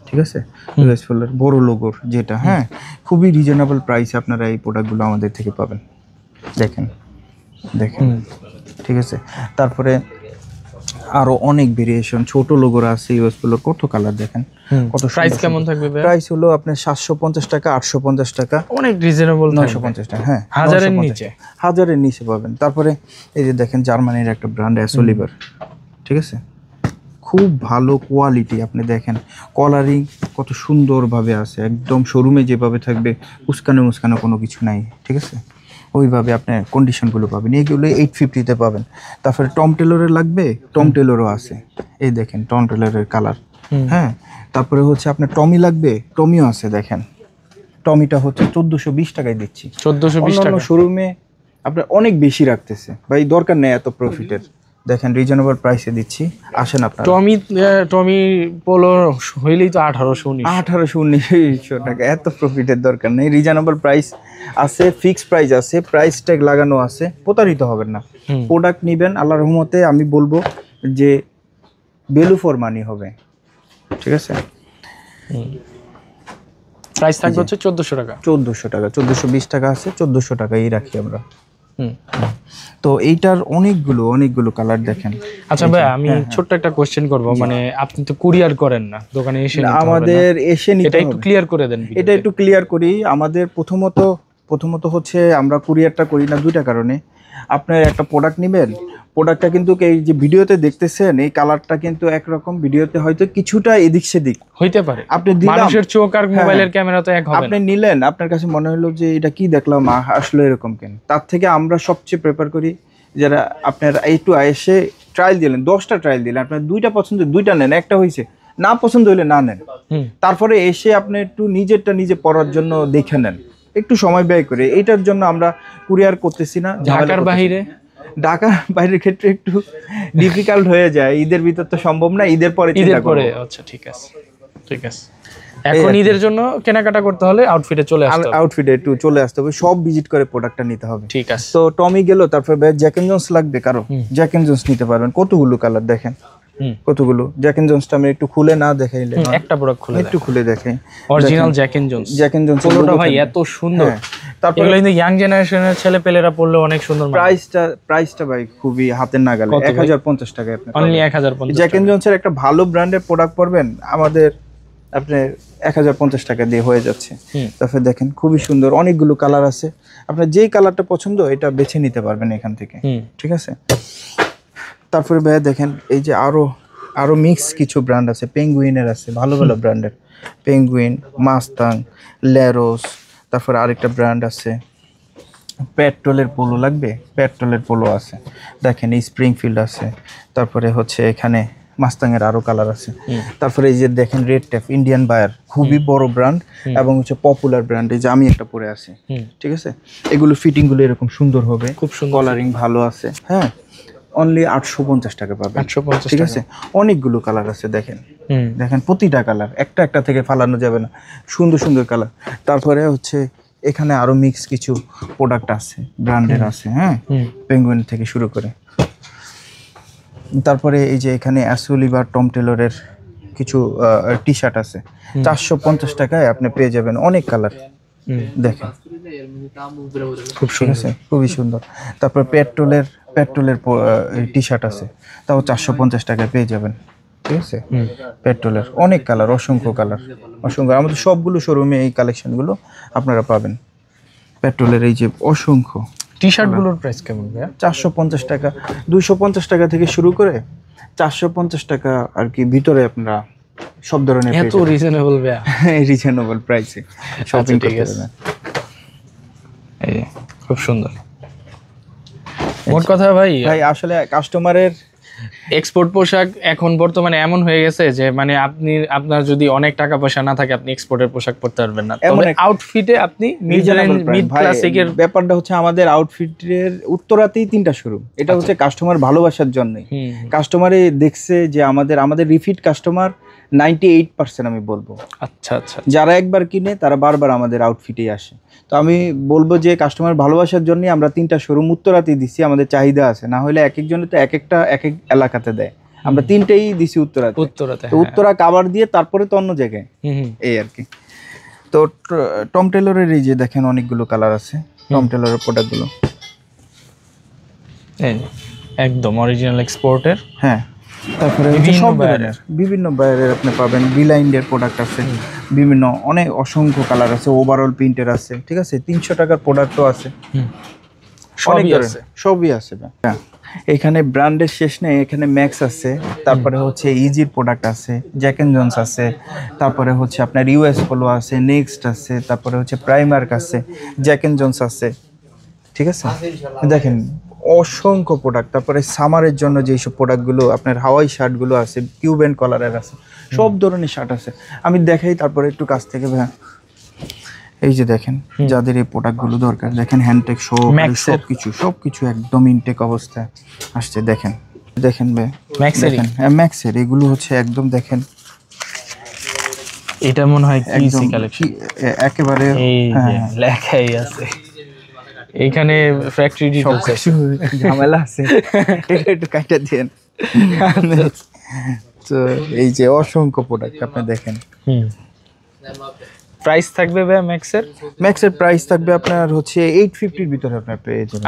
ঠিক আছে, ইউএস পোলোর বড় লোগোর যেটা, হ্যাঁ খুবই রিজনেবল প্রাইসে আপনারা এই প্রোডাক্টগুলো আমাদের থেকে পাবেন। দেখেন দেখেন, ঠিক আছে। তারপরে আরো অনেক ভেরিয়েশন ছোট লোগোর আছে ইউএস পোলোর, কত কালার দেখেন, কত প্রাইস কেমন থাকবে? প্রাইস হলো আপনার 750 টাকা, 850 টাকা, অনেক রিজনেবল, 950 টাকা, হ্যাঁ হাজারের নিচে, হাজারের নিচে পাবেন। তারপরে এই যে দেখেন জার্মানির একটা ব্র্যান্ড অ্যাসোলিভার, ঠিক আছে, খুব ভালো কোয়ালিটি। আপনি দেখেন কলারিং কত সুন্দরভাবে আছে, একদম শোরুমে যেভাবে থাকবে, উস্কানো মুস্কানো কোনো কিছু নাই, ঠিক আছে, ওইভাবে আপনি কন্ডিশনগুলো পাবেন। এইগুলো 850-তে পাবেন। তারপরে টম টেলরের লাগবে, টম টেলরও আছে, এই দেখেন টম টেলরের কালার, হ্যাঁ। তারপরে হচ্ছে আপনার টমি লাগবে, টমিও আছে, দেখেন টমিটা হচ্ছে 1420 টাকায় দিচ্ছি। 1420 টাকা, শোরুমে আপনার অনেক বেশি রাখতেছে, ভাই দরকার নেই এত প্রফিটের, দেখেন রিজনেবল প্রাইসে দিচ্ছি, আসেন আপনারা। টমি পোলো হইলেই তো 1819 টাকা, এত প্রফিটের দরকার নেই, রিজনেবল প্রাইস আছে, ফিক্সড প্রাইস আছে, প্রাইস ট্যাগ লাগানো আছে, প্রতারিত হবেন না। প্রোডাক্ট নেবেন, আল্লাহর রহমতে আমি বলবো যে ভ্যালু ফর মানি হবে, ঠিক আছে। প্রাইস থাকবে হচ্ছে 1400 টাকা, 1400 টাকা, 1420 টাকা আছে, 1400 টাকাই রাখি আমরা। তো এইটার অনেকগুলো কালার দেখেন। আচ্ছা ভাই, আমি ছোট্ট একটা কোশ্চেন করব, মানে আপনি তো কুরিয়ার করেন না, দোকানে এসে নিতে হবে না? আমাদের এসে নিতে হবে, এটা একটু ক্লিয়ার করে দেন। এটা একটু ক্লিয়ার করি। আমাদের প্রথমত হচ্ছে আমরা কুরিয়ারটা করি না দুইটা কারণে। আপনার একটা প্রোডাক্ট নেবেন, প্রোডাক্টটা কিন্তু এই যে ভিডিওতে দেখতেছেন, এই কালারটা কিন্তু একরকম, ভিডিওতে হয়তো কিছুটা এদিক সেদিক হইতে পারে, আপনি দিলেন, মানুষের চোখ আর মোবাইলের ক্যামেরা তো এক হবে না। আপনি নিলেন, আপনার কাছে মনে হলো যে এটা কি দেখলাম, আসলে এরকম কেন। তার থেকে আমরা সবচেয়ে প্রেফার করি যারা আপনার একটু এসে ট্রায়াল দিলেন, 10টা ট্রায়াল দিলেন, আপনার 2টা পছন্দ, 2টা নেন, একটা হয়েছে না পছন্দ হইলে না নেন। তারপরে এসে আপনি একটু নিজেরটা নিজে পড়ার জন্য দেখে নেন, একটু সময় ব্যয় করে। এইটার জন্য আমরা কুরিয়ার করতেছি না। ঢাকার বাইরের ক্ষেত্রে একটু ডিফিকাল্ট হয়ে যায়, ঈদের ভিতর তো সম্ভব না, ঈদের পরে। আচ্ছা ঠিক আছে। এখন ঈদের জন্য কেনাকাটা করতে হলে আউটফিটে চলে আসতে হবে, সব ভিজিট করে প্রোডাক্টটা নিতে হবে। ঠিক আছে, তো টমি গেল, তারপর জ্যাক এন্ড জোন্স লাগবে কারো, জ্যাক এন্ড জোন্স নিতে পারবেন। কতগুলো কালার দেখেন, কতগুলো জ্যাক এন্ড জোন্সটা আমি একটু খুলে না দেখাইলে, একটা প্রোডাক্ট খুলে একটু খুলে দেখাই। অরিজিনাল জ্যাক এন্ড জোন্স পোলোটা ভাই এত সুন্দর, তারপরে কিন্তু ইয়াং জেনারেশনের ছেলেপেলেরা পড়লে অনেক সুন্দর। প্রাইসটা ভাই খুবই হাতের নাগালে, 1050 টাকায় আপনি অনলি 1050। জ্যাক এন্ড জোন্সের একটা ভালো ব্র্যান্ডের প্রোডাক্ট পড়বেন, আমাদের আপনি 1050 টাকা দিয়ে হয়ে যাচ্ছে। তারপরে দেখেন খুবই সুন্দর, অনেকগুলো কালার আছে, আপনার যেই কালারটা পছন্দ এটা বেছে নিতে পারবেন এখান থেকে, ঠিক আছে। তারপরে ভাই দেখেন এই যে আরো মিক্স কিছু ব্র্যান্ড আছে, পেঙ্গুইনের আছে, ভালো ভালো ব্র্যান্ডের, পেঙ্গুইন, মাস্তাং, ল্যারোস, তারপরে আরেকটা ব্র্যান্ড আছে পেট্রোলের পোলো লাগবে, পেট্রোলের পোলো আছে, দেখেন স্প্রিংফিল্ড আছে, তারপরে হচ্ছে এখানে মাস্তাং এর আরো কালার আছে। তারপরে এই যে দেখেন রেড ট্যাপ ইন্ডিয়ান বায়ার, খুবই বড় ব্র্যান্ড এবং হচ্ছে পপুলার ব্র্যান্ড। এই যে আমি একটা পরে আছি, ঠিক আছে, এগুলো ফিটিং গুলো এরকম সুন্দর হবে, খুব সুন্দর, কালারিং ভালো আছে। হ্যাঁ, অনলি 850 টাকা পাবেন, 850, ঠিক আছে। অনেকগুলো কালার আছে, দেখেন দেখেন প্রতিটা কালার একটা একটা থেকে ফালানো যাবে না, সুন্দর সুন্দর কালার। তারপরে হচ্ছে এখানে আরো মিক্স কিছু প্রোডাক্ট আছে, ব্র্যান্ডের আছে, হ্যাঁ, পেঙ্গুইন থেকে শুরু করে। তারপরে এই যে এখানে অ্যাসুলি বা টম টেলরের কিছু টি শার্ট আছে, 450 টাকায় আপনি পেয়ে যাবেন অনেক কালার, দেখেন খুব ঠিক আছে, খুবই সুন্দর। তারপর পেট্রোলের টি শার্ট আছে, তাও 450 টাকায় পেয়ে যাবেন, ঠিক আছে। পেট্রোলের অনেক কালার, অসংখ্য কালার, অসংখ্য। আমাদের সবগুলো শোরুমে এই কালেকশনগুলো আপনারা পাবেন। পেট্রোলের এই যে অসংখ্য টি শার্ট গুলোর প্রাইস কেমন ভাইয়া? 450 টাকা, 250 টাকা থেকে শুরু করে 450 টাকা আর কি ভিতরে আপনারা সব ধরনের এত রিজনেবল ভাইয়া, রিজনেবল প্রাইসে শপিং ঠিক করতে আছে। পারবেন। এই যে, খুব সুন্দর। মোট কথা ভাই, আসলে কাস্টমারের এক্সপোর্ট পোশাক এখন বর্তমানে এমন হয়ে গেছে যে মানে আপনার যদি অনেক টাকা পয়সা না থাকে আপনি এক্সপোর্টের পোশাক পরতে পারবেন না। তবে আউটফিটে আপনি মিড ক্লাসিকের ব্যাপারটা হচ্ছে আমাদের আউটফিটের উত্তরাতেই 3টা শোরুম। এটা হচ্ছে কাস্টমার ভালোবাসার জন্যই, কাস্টমারে দেখছে যে আমাদের রিপিট কাস্টমার 98% আমি বলবো। আচ্ছা আচ্ছা, যারা একবার কিনে তারা বারবার আমাদের আউটফিটেই আসে। তো আমি বলবো যে কাস্টমার ভালোবাসার জন্য আমরা 3টা শোরুম উত্তরাতেই দিচ্ছি, আমাদের চাহিদা আছে, না হলে এক একজনের তো এক এক এলাকাতে দেয়, আমরা 3টাই দিছি উত্তরাতে। তো উত্তরা কাভার দিয়ে তারপরে তো অন্য জায়গায়, এই আর কি। তো টম টেলরের এই যে দেখেন অনেকগুলো কালার আছে, টম টেলরের প্রোডাক্টগুলো একদম অরিজিনাল এক্সপোর্টের। হ্যাঁ, তারপরে বিভিন্ন বাইরের আপনি পাবেন, বিলাইন্ডের প্রোডাক্ট আছে, বিভিন্ন অনেক অসংখ্য কালার আছে, ওভারঅল প্রিন্টের আছে, ঠিক আছে। 300 টাকার প্রোডাক্টও আছে, সবই আছে। হ্যাঁ, এখানে ব্র্যান্ডের শেষ নেই, এখানে ম্যাক্স আছে, তারপরে হচ্ছে ইজির প্রোডাক্ট আছে, জ্যাক এন্ড জোন্স আছে, তারপরে হচ্ছে আপনার ইউএস পোলো আছে, নেক্সট আছে, তারপরে হচ্ছে প্রাইমার্ক আছে, জ্যাক এন্ড জোন্স আছে, ঠিক আছে। দেখেন অসংখ্য প্রোডাক্ট। তারপরে সামারের জন্য যেসব প্রোডাক্টগুলো আপনার হাওয়াই শার্টগুলো আছে, কিউবেন কলারের আছে, সব ধরনের শার্ট আছে। আমি দেখাই তারপরে একটু কাছ থেকে। ভাই এই যে দেখেন যাদের এই প্রোডাক্টগুলো দরকার, দেখেন হ্যান্ডটেক সবকিছু একদম ইনটেক অবস্থায় আসছে। দেখেন ভাই ম্যাক্সের এগুলো হচ্ছে একদম দেখেন, এটা মনে হয় কিসি কালেকশন একেবারে লেখাই আছে এখানে, ফ্যাক্টরি ডিটেইলস ঝামেলা আছে, একটু কাটা দেন। তো এই যে অসংখ্য প্রোডাক্ট আপনি দেখেন। প্রাইস থাকবে ভাই ম্যাক্সের প্রাইস থাকবে আপনার হচ্ছে 850 এর ভিতরে আপনার পেয়ে যাবেন,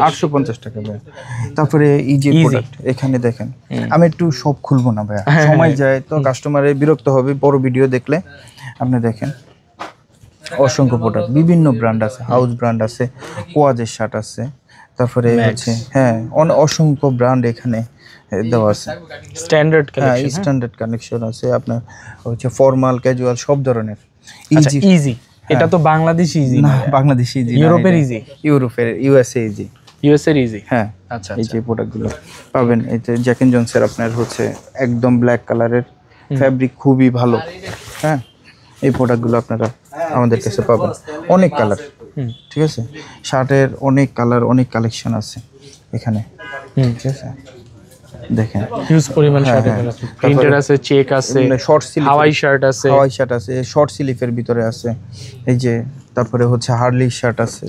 850 টাকা ভাই। তারপরে এই যে প্রোডাক্ট এখানে দেখেন, আমি একটু সব খুলবো না ভাই, সময় যায় তো কাস্টমারের বিরক্ত হবে বড় ভিডিও দেখলে। আপনি দেখেন অসংখ্য প্রোডাক্ট, বিভিন্ন ব্র্যান্ড আছে, হাউস ব্র্যান্ড আছে, কোয়াজের শার্ট আছে, তারপরে হচ্ছে হ্যাঁ অসংখ্য ব্র্যান্ড এখানে দেওয়া আছে। স্ট্যান্ডার্ড কালেকশন আছে আপনার হচ্ছে ফর্মাল ক্যাজুয়াল সব ধরনের। ইজি এটা তো বাংলাদেশি ইজি না, বাংলাদেশি ইজি, ইউরোপের ইজি, ইউএসএ ইজি, ইজি। হ্যাঁ আচ্ছা, এই যে প্রোডাক্টগুলো পাবেন। এতে জ্যাক এন্ড জোন্সের আপনার হচ্ছে একদম ব্ল্যাক কালারের ফ্যাব্রিক, খুবই ভালো। হ্যাঁ, এই প্রোডাক্টগুলো আপনারা আমাদের কাছে পাবেন, অনেক কালার, ঠিক আছে। শার্টের অনেক কালার, অনেক কালেকশন আছে এখানে, ঠিক আছে। দেখেন হিউজ পরিমাণ শার্ট এখানে আছে, প্রিন্টের আছে, চেক আছে, শর্ট স্লিভ হাওয়াই শার্ট আছে, শর্ট স্লিভের ভিতরে আছে এই যে। তারপরে হচ্ছে হার্লি শার্ট আছে,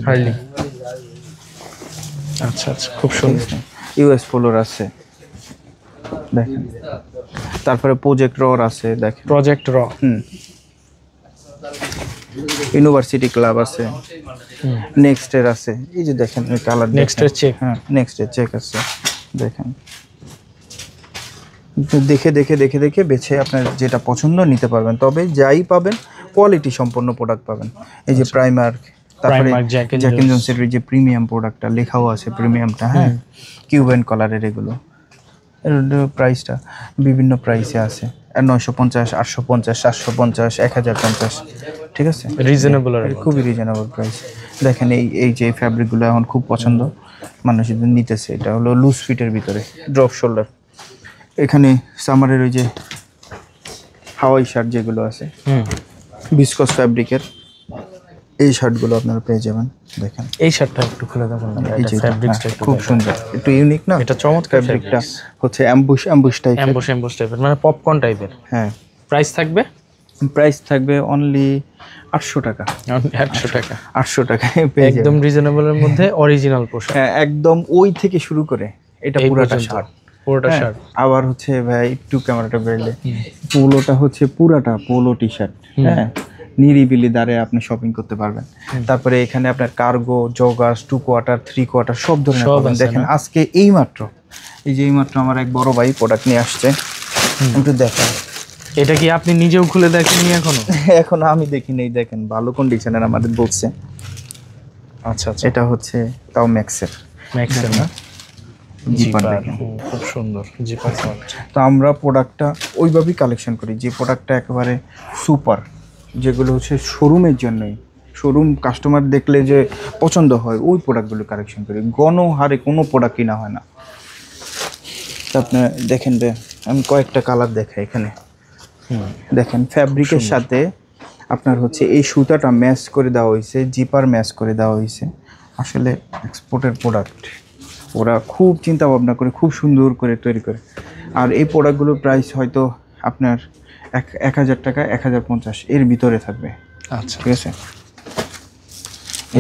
আচ্ছা, খুব সুন্দর। ইউএস পোলোর আছে দেখেন, তারপরে প্রজেক্ট র আছে, দেখেন প্রজেক্ট র, ইউনিভার্সিটি ক্লাব আছে, নেক্সটের আছে, এই যে দেখেন কালার, নেক্সটের চেক, হ্যাঁ নেক্সটের চেক আছে। দেখেন দেখে বেছে আপনার যেটা পছন্দ নিতে পারবেন, তবে যাই পাবেন কোয়ালিটি সম্পন্ন প্রোডাক্ট পাবেন। এই যে প্রাইমার্ক, তারপরে জ্যাক এন্ড জোন্সের যে প্রিমিয়াম প্রোডাক্টটা লেখাও আছে, প্রিমিয়ামটা, হ্যাঁ, কিউবেন কলারের এগুলো। এর প্রাইসটা বিভিন্ন প্রাইসে আছে, 950, 850, 750, 1050, ঠিক আছে, রিজনেবল, খুবই রিজনেবল প্রাইস। দেখেন এই যে ফ্যাব্রিকগুলো এখন খুব পছন্দ, মানুষ নিতেছে। এটা হলো লুজ ফিটের ভিতরে, ড্রপ শোল্ডার, এখানে সামারের ওই যে হাওয়াই শার্ট যেগুলো আছে বিসকস ফ্যাব্রিকের, এই শার্টগুলো আপনারা পেয়ে যাবেন। দেখেন এই শার্টটা একটু খুলে দেখুন, এই যে খুব সুন্দর, একটু ইউনিক না, এটা চমৎকার। ফ্যাব্রিকটা হচ্ছে অ্যাম্বুশ টাইপের, মানে পপকর্ন টাইপের। হ্যাঁ, প্রাইস থাকবে অনলি 800 টাকা। 800 টাকায় পেয়ে যাবেন, একদম রিজনেবলের মধ্যে অরিজিনাল পোশাক। হ্যাঁ, একদম ওই থেকে শুরু করে এটা পুরোটা শার্ট। আবার হচ্ছে ভাই একটু ক্যামেরাটা বেরলে, পোলোটা হচ্ছে পুরাটা পোলো টি শার্ট। হ্যাঁ, নিরিবিলি দাঁড়ে আপনি শপিং করতে পারবেন। তারপরে এখানে আপনার কার্গো, জগার্স, 2 কোয়ার্টার, 3 কোয়ার্টার সব ধরনের পাবেন। দেখেন আজকে এইমাত্র আমার এক বড় ভাই প্রোডাক্ট নিয়ে আসছে, একটু দেখেন। এটা কি আপনি নিজেও খুলে দেখেননি এখনো? এখনো আমি দেখি নেই, দেখেন ভালো কন্ডিশনের আমাদের বলছে। আচ্ছা, এটা হচ্ছে তাও ম্যাক্সের না, জিপার দেখেন, খুব সুন্দর জিপার। তো আমরা প্রোডাক্টটা ওইভাবেই কালেকশন করি যে প্রোডাক্টটা একেবারে সুপার, যেগুলো হচ্ছে শোরুমের জন্যই, শোরুম কাস্টমার দেখলে যে পছন্দ হয় ওই প্রোডাক্টগুলো কালেকশন করি। গণহারে কোনো প্রোডাক্ট কিনা হয় না। তো আপনি দেখেন যে আমি কয়েকটা কালার দেখাই এখানে। দেখেন ফ্যাব্রিকের সাথে আপনার হচ্ছে এই সুতাটা ম্যাচ করে দেওয়া হয়েছে, জিপার ম্যাচ করে দেওয়া হয়েছে। আসলে এক্সপোর্টের প্রোডাক্ট, ওরা খুব চিন্তা ভাবনা করে খুব সুন্দর করে তৈরি করে। আর এই প্রোডাক্টগুলোর প্রাইস হয়তো আপনার 1000 টাকা, 1050 এর ভিতরে থাকবে। আচ্ছা, ঠিক আছে,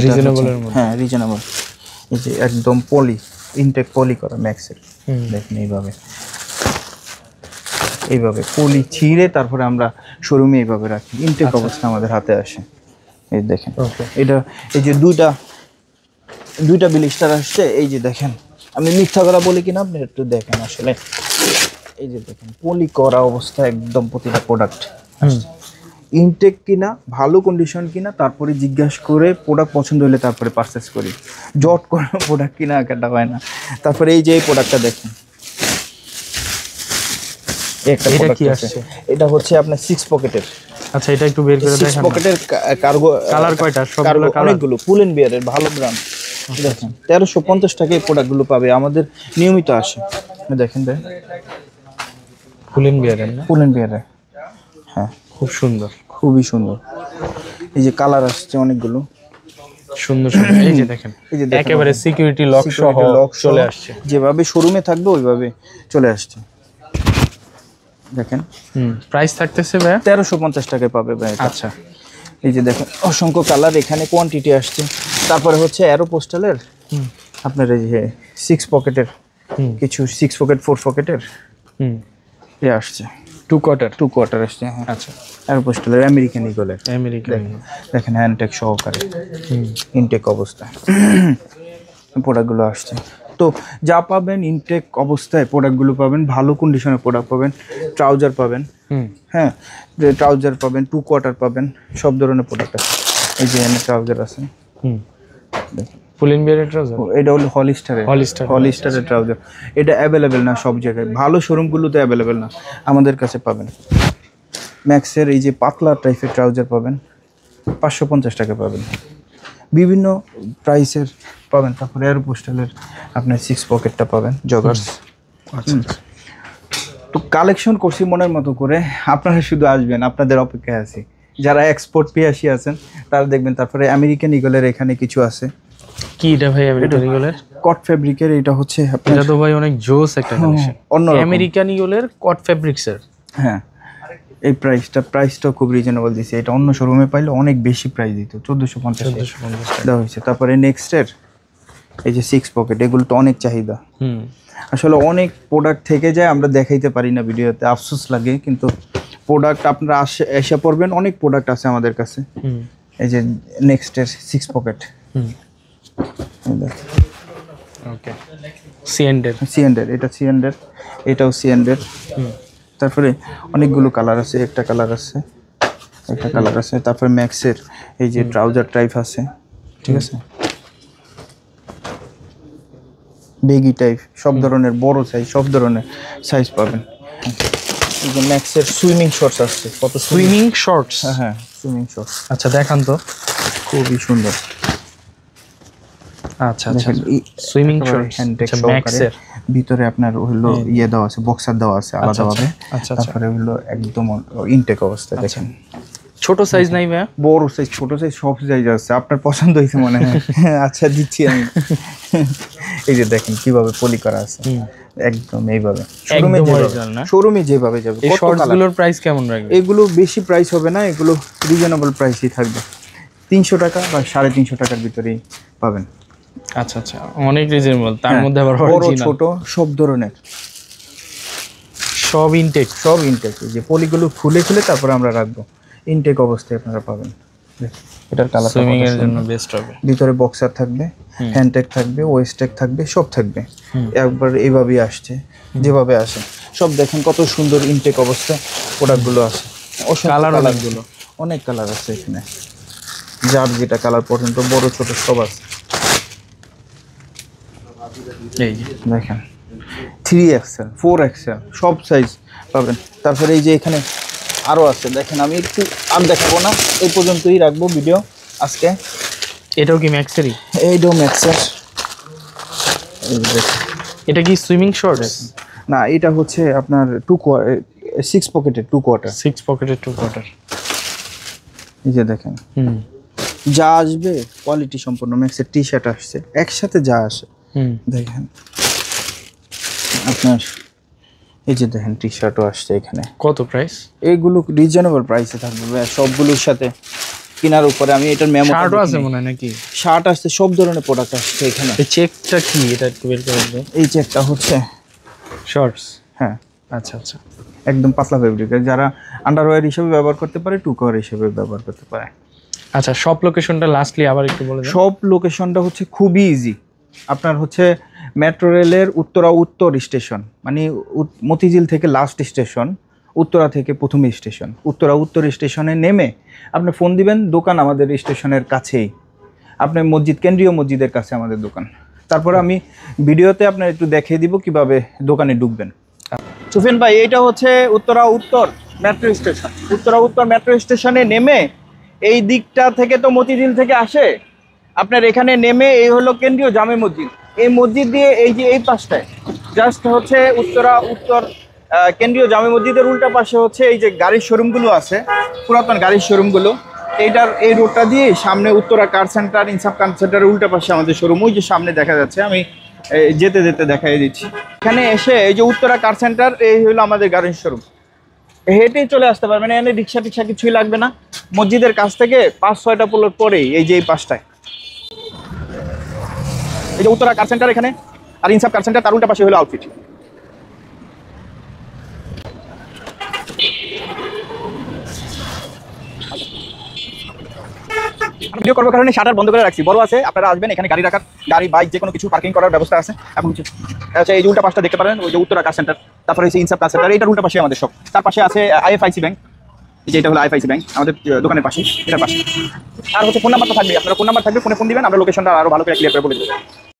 রিজনেবলের মধ্যে। হ্যাঁ, রিজনেবল। এই যে একদম ইনটেক পলি করা ম্যাক্সের। দেখেন এইভাবে পলি ছিঁড়ে তারপরে আমরা শোরুমে এইভাবে রাখি, ইনটেক অবস্থা আমাদের হাতে আসে। এই দেখেন এটা, এই যে দুইটা ব্লিস্টার আসছে। এই যে দেখেন, আমি মিথ্যা কথা বলি কিনা আপনি একটু দেখেন। আসলে এই যে দেখেন পলি করা অবস্থা একদম প্রতিটা প্রোডাক্ট, ইনটেক কিনা, ভালো কন্ডিশন কিনা, তারপরে জিজ্ঞাসা করে প্রোডাক্ট পছন্দ হলে তারপরে পারচেস করি। জট করে প্রোডাক্ট কিনা একটা হয় না। তারপরে এই যে এই প্রোডাক্টটা দেখেন, এটা হচ্ছে আপনার 6 পকেটের। আচ্ছা, এটা একটু বের করে দেখান। 6 পকেটের কার্গো। কালার কয়টা? সবগুলো কালার, অনেকগুলো। পুল এন্ড বিয়ারের ভালো ব্র্যান্ড। দেখেন 1350 টাকায় এই প্রোডাক্টগুলো পাবে, আমাদের নিয়মিত আসে। দেখেন পুল এন্ড বিয়ারের না? পুল এন্ড বিয়ারের, হ্যাঁ, খুব সুন্দর, খুবই সুন্দর। এই যে কালার আসছে অনেকগুলো সুন্দর। এই যে দেখেন, একেবারে সিকিউরিটি লক সহ চলে আসছে, যেভাবে শোরুমে থাকবে ওইভাবে চলে আসছে। দেখেন প্রাইস থাকতেছে ভাই 1350 টাকায় পাবে ভাই। আচ্ছা, এই যে দেখেন অসংখ্য কালার, এখানে কোয়ান্টিটি আসছে। তারপরে হচ্ছে অ্যারো পোস্টালের আপনার এই যে 6 পকেটের কিছু, 6 পকেট 4 পকেটের এ আসছে। 2 কোয়ার্টার আসছে। হ্যাঁ, আচ্ছা, অ্যারো পোস্টালের আমেরিকান ইগলের। দেখেন হ্যান্ডটেক সহকারে ইনটেক অবস্থা প্রোডাক্টগুলো আসছে। তো যা পাবেন ইনটেক অবস্থায় প্রোডাক্টগুলো পাবেন, ভালো কন্ডিশনের প্রোডাক্ট পাবেন। ট্রাউজার পাবেন, হ্যাঁ, ট্রাউজার পাবেন, 2 কোয়ার্টার পাবেন, সব ধরনের প্রোডাক্ট আছে। এই যে এখানে ট্রাউজার আছে, দেখেন ফুল এন্ড বিয়ারের ট্রাউজার। এটা হলো হলিস্টারের ট্রাউজার। এটা অ্যাভেলেবেল না সব জায়গায়, ভালো শোরুমগুলোতে অ্যাভেলেবেল না, আমাদের কাছে পাবেন। ম্যাক্সের এই যে পাতলা টাইপের ট্রাউজার পাবেন, 550 টাকা পাবেন, বিভিন্ন প্রাইসের পাবেন। তারপরে এয়ার পোস্টালের আপনার 6 পকেটটা পাবেন, জগার্স। তো কালেকশন করছি মনের মতো করে, আপনারা শুধু আসবেন, আপনাদের অপেক্ষায় আছি। যারা এক্সপোর্ট পিয়াসি আছেন তারা দেখবেন। তারপরে আমেরিকান ইগলের এখানে কিছু আছে। কি এটা ভাই আমেরিকান ইগলের? কট ফেব্রিকের। এটা হচ্ছে এটা তো ভাই অনেক জোস একটা কালেকশন, অন্য আমেরিকান ইগলের কট ফেব্রিক্সের। হ্যাঁ, এই প্রাইসটাও খুব রিজনেবল দিছে। এটা অন্য শোরুমে পাইলে অনেক বেশি প্রাইস দিত, 1450 দেওয়া হয়েছে। তারপরে নেক্সটের এই যে 6 পকেট, এগুলো তো অনেক চাহিদা। আসলে অনেক প্রোডাক্ট থেকে যায়, আমরা দেখাইতে পারি না ভিডিওতে, আফসোস লাগে। কিন্তু প্রোডাক্ট আপনারা এসে পড়বেন, অনেক প্রোডাক্ট আছে আমাদের কাছে। এই যে নেক্সটের 6 পকেট, ওকে, সিএন্ডের, এটা সিএন্ডের, এটাও সিএন্ডের। তারপরে অনেকগুলো কালার আছে, একটা কালার আছে। তারপরে ম্যাক্সের এই যে ট্রাউজার টাইপ আছে, ঠিক আছে, বেগি টাইপ, সব ধরনের বড় সাইজ, সব ধরনের সাইজ পাবেন। এই যে ম্যাক্সের সুইমিং শর্টস আসছে, কত সুইমিং শর্টস। হ্যাঁ, সুইমিং শর্টস। আচ্ছা, দেখান তো, খুবই সুন্দর। আচ্ছা, সুইমিং শর্টস, হ্যান্ডটেক ভিতরে আপনার হলো ইয়ে দেওয়া আছে, বক্সার দেওয়া আছে আলাদাভাবে। আচ্ছা। তারপরে হলো একদম ইনটেক অবস্থা দেখেন। ছোট সাইজ নাই ভাইয়া? বড় সাইজ, ছোট সাইজ, সব সাইজ আছে। আপনার পছন্দ হয়েছে মনে হয়। আচ্ছা দিচ্ছি আমি। এই যে দেখেন কিভাবে পলি করা আছে, একদম এইভাবে শোরুমে যেভাবে যাবে। এই শর্টস গুলোর প্রাইস কেমন রাখবে? এগুলো বেশি প্রাইস হবে না, এগুলো রিজনেবল প্রাইসই থাকবে। 300 টাকা বা 350 টাকার ভিতরেই পাবেন। আচ্ছা, অনেক রিজনেবল। তার মধ্যে আবার বড় ছোট সব ধরনের, সব ইনটেক। যে পলিগুলো খুলে তারপর আমরা রাখবো, ইনটেক অবস্থায় আপনারা পাবেন। এটার কালার সুইমিং এর জন্য বেস্ট হবে। ভিতরে বক্সার থাকবে, হ্যান্ডটেক থাকবে, ওয়েস্টেক থাকবে, সব থাকবে। একবার এইভাবেই আসছে, যেভাবে আসে সব দেখেন কত সুন্দর ইনটেক অবস্থায় প্রোডাক্টগুলো আছে। কালারগুলো অনেক কালার আছে এখানে, যার যেটা কালার পছন্দ, বড় ছোট সব আছে। এই যে দেখেন 3XL 4XL সব সাইজ পাবেন। তারপরে এই যে এখানে আরও আছে, দেখেন আমি একটু আর দেখাবো না, এই পর্যন্তই রাখবো ভিডিও আজকে। এটাও কি ম্যাক্সেরই? এইটাও ম্যাক্সের। এটা কি সুইমিং শর্টস? না, এটা হচ্ছে আপনার 6 পকেটের 2 কোয়ার্টার। 6 পকেটের 2 কোয়ার্টার। এই যে দেখেন যা আসবে কোয়ালিটি সম্পন্ন ম্যাক্সের টি শার্ট আসছে, একসাথে যা আসে দেখেন আপনার। এই যে দেখেন টি শার্টও আসছে এখানে। কত প্রাইস? এইগুলো রিজনেবল প্রাইসে থাকবে সবগুলোর সাথে। কেনার উপরে আমি এটার মেমো শার্টও আছে মনে হয় নাকি? শার্ট আসছে, সব ধরনের প্রোডাক্ট আসছে এখানে। এই চেকটা কি? এটা একটু বের করে দিন। এই চেকটা হচ্ছে শর্টস। হ্যাঁ আচ্ছা, একদম পাতলা ফেব্রিকের, যারা আন্ডারওয়্যার হিসেবে ব্যবহার করতে পারে, টু কভার হিসেবে ব্যবহার করতে পারে। আচ্ছা, সব লোকেশনটা লাস্টলি আবার একটু বলে দেন। সব লোকেশনটা হচ্ছে খুবই ইজি। আপনার হচ্ছে মেট্রো রেলের উত্তর স্টেশন, মানে মতিঝিল থেকে লাস্ট স্টেশন, উত্তরা থেকে প্রথম স্টেশন। উত্তর স্টেশনে নেমে আপনি ফোন দিবেন, দোকান আমাদের স্টেশনের কাছেই। আপনার কেন্দ্রীয় মসজিদের কাছে আমাদের দোকান। তারপর আমি ভিডিওতে আপনার একটু দেখিয়ে দিব কিভাবে দোকানে ঢুকবেন। সুফিয়ান ভাই, এটা হচ্ছে উত্তর মেট্রো স্টেশন। উত্তর মেট্রো স্টেশনে নেমে এই দিকটা থেকে তো মতিঝিল থেকে আসে, আপনার এখানে নেমে এই হলো কেন্দ্রীয় জামে মসজিদ। এই মসজিদ দিয়ে এই যে এই পাশটায় জাস্ট হচ্ছে উত্তর কেন্দ্রীয় জামে মসজিদের উল্টা পাশে হচ্ছে এই যে গাড়ির শোরুমগুলো আছে, পুরাতন গাড়ির শোরুমগুলো। এই রোডটা দিয়ে সামনে উত্তরা কার সেন্টার, ইনসাফ কার সেন্টারের উল্টা পাশে আমাদের শোরুম। ওই যে সামনে দেখা যাচ্ছে, আমি যেতে দেখাই দিচ্ছি। এখানে এসে এই যে উত্তরা কার সেন্টার, এই হলো আমাদের গাড়ির শোরুম। হেঁটেই চলে আসতে পারবেন, এখানে রিক্সা কিছুই লাগবে না। মসজিদের কাছ থেকে 5-6টা প্লট পরেই এই যে এই পাশটায় এই যে উত্তরা কার সেন্টার এখানে, আর ইনসাফ কার সেন্টার তার উল্টা পাশে হলো আউটফিট। ভিডিও করবার কারণে শাটার বন্ধ করে রাখছি, বড় আছে, আপনারা আসবেন এখানে গাড়ি বাইক যে কোনো কিছু পার্কিং করার ব্যবস্থা আছে। এবং আচ্ছা, এই যে উল্টা পাশটা দেখতে পারেন, ওই যে উত্তরা কার সেন্টার, তারপরে হচ্ছে ইনসাফ কার সেন্টার, এইটার উল্টা পাশে আমাদের সব। তার পাশে আছে IFIC ব্যাংক, এই যে এটা হলো IFIC ব্যাংক আমাদের দোকানের পাশে, এটার পাশে। আর হচ্ছে ফোন নাম্বারটা থাকবে, আপনারা ফোন নাম্বার থাকবে, ফোন দিবেন, আমরা লোকেশনটা আরো ভালো করে ক্লিয়ার করে বলে দেবো।